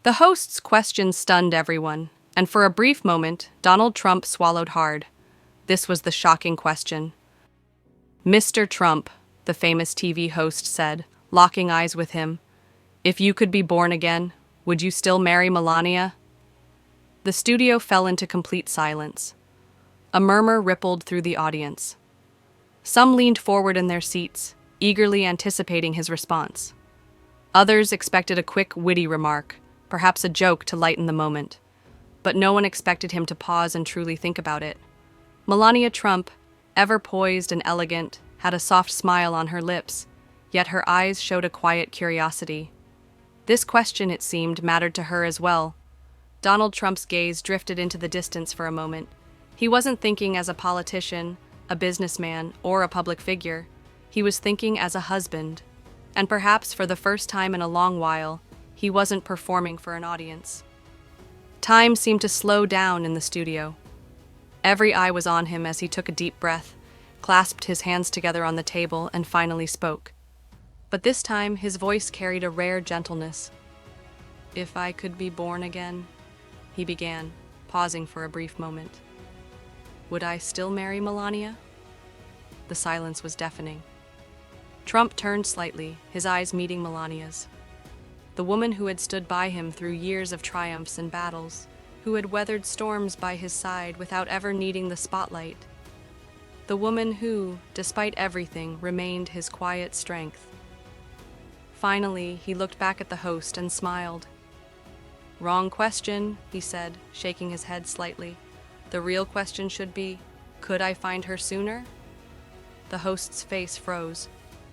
The host's question stunned everyone, and for a brief moment, Donald Trump swallowed hard. This was the shocking question. "Mr. Trump," the famous TV host said, locking eyes with him, "if you could be born again, would you still marry Melania?" The studio fell into complete silence. A murmur rippled through the audience. Some leaned forward in their seats, eagerly anticipating his response. Others expected a quick, witty remark, perhaps a joke to lighten the moment. But no one expected him to pause and truly think about it. Melania Trump, ever poised and elegant, had a soft smile on her lips, yet her eyes showed a quiet curiosity. This question, it seemed, mattered to her as well. Donald Trump's gaze drifted into the distance for a moment. He wasn't thinking as a politician, a businessman, or a public figure. He was thinking as a husband. And perhaps for the first time in a long while, he wasn't performing for an audience. Time seemed to slow down in the studio. Every eye was on him as he took a deep breath, clasped his hands together on the table, and finally spoke. But this time, his voice carried a rare gentleness. "If I could be born again," he began, pausing for a brief moment. "Would I still marry Melania?" The silence was deafening. Trump turned slightly, his eyes meeting Melania's. The woman who had stood by him through years of triumphs and battles, who had weathered storms by his side without ever needing the spotlight. The woman who, despite everything, remained his quiet strength. Finally, he looked back at the host and smiled. "Wrong question," he said, shaking his head slightly. "The real question should be, could I find her sooner?" The host's face froze.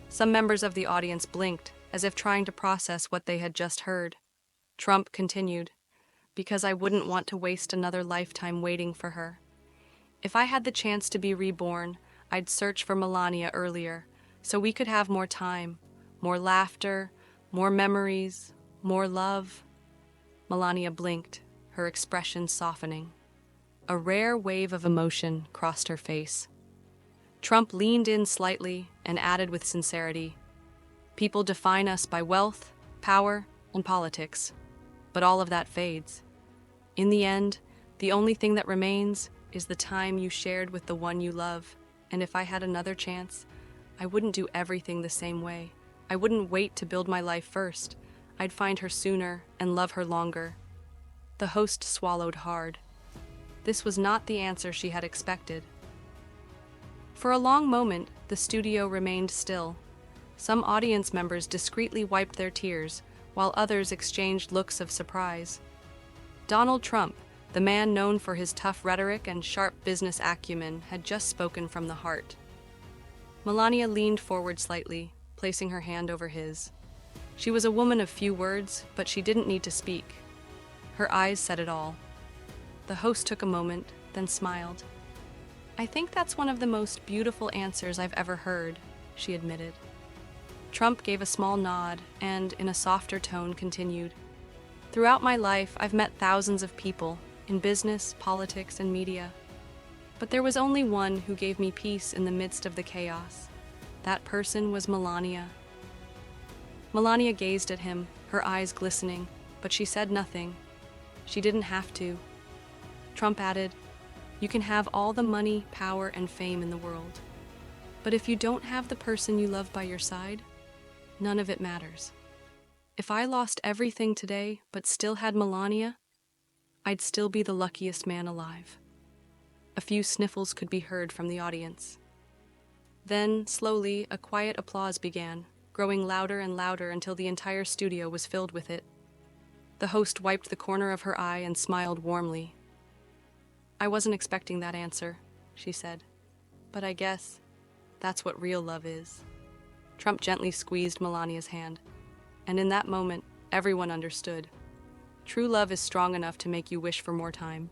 Some members of the audience blinked, as if trying to process what they had just heard. Trump continued, "Because I wouldn't want to waste another lifetime waiting for her. If I had the chance to be reborn, I'd search for Melania earlier, so we could have more time, more laughter, more memories, more love." Melania blinked, her expression softening. A rare wave of emotion crossed her face. Trump leaned in slightly and added with sincerity, "People define us by wealth, power, and politics, but all of that fades. In the end, the only thing that remains is the time you shared with the one you love, and if I had another chance, I wouldn't do everything the same way. I wouldn't wait to build my life first. I'd find her sooner and love her longer." The host swallowed hard. This was not the answer she had expected. For a long moment, the studio remained still. Some audience members discreetly wiped their tears, while others exchanged looks of surprise. Donald Trump, the man known for his tough rhetoric and sharp business acumen, had just spoken from the heart. Melania leaned forward slightly, placing her hand over his. She was a woman of few words, but she didn't need to speak. Her eyes said it all. The host took a moment, then smiled. "I think that's one of the most beautiful answers I've ever heard," she admitted. Trump gave a small nod and, in a softer tone, continued, "Throughout my life, I've met thousands of people, in business, politics, and media. But there was only one who gave me peace in the midst of the chaos. That person was Melania." Melania gazed at him, her eyes glistening, but she said nothing. She didn't have to. Trump added, "You can have all the money, power, and fame in the world. But if you don't have the person you love by your side, none of it matters. If I lost everything today but still had Melania, I'd still be the luckiest man alive." A few sniffles could be heard from the audience. Then, slowly, a quiet applause began, growing louder and louder until the entire studio was filled with it. The host wiped the corner of her eye and smiled warmly. "I wasn't expecting that answer," she said. "But I guess that's what real love is." Trump gently squeezed Melania's hand, and in that moment, everyone understood. True love is strong enough to make you wish for more time.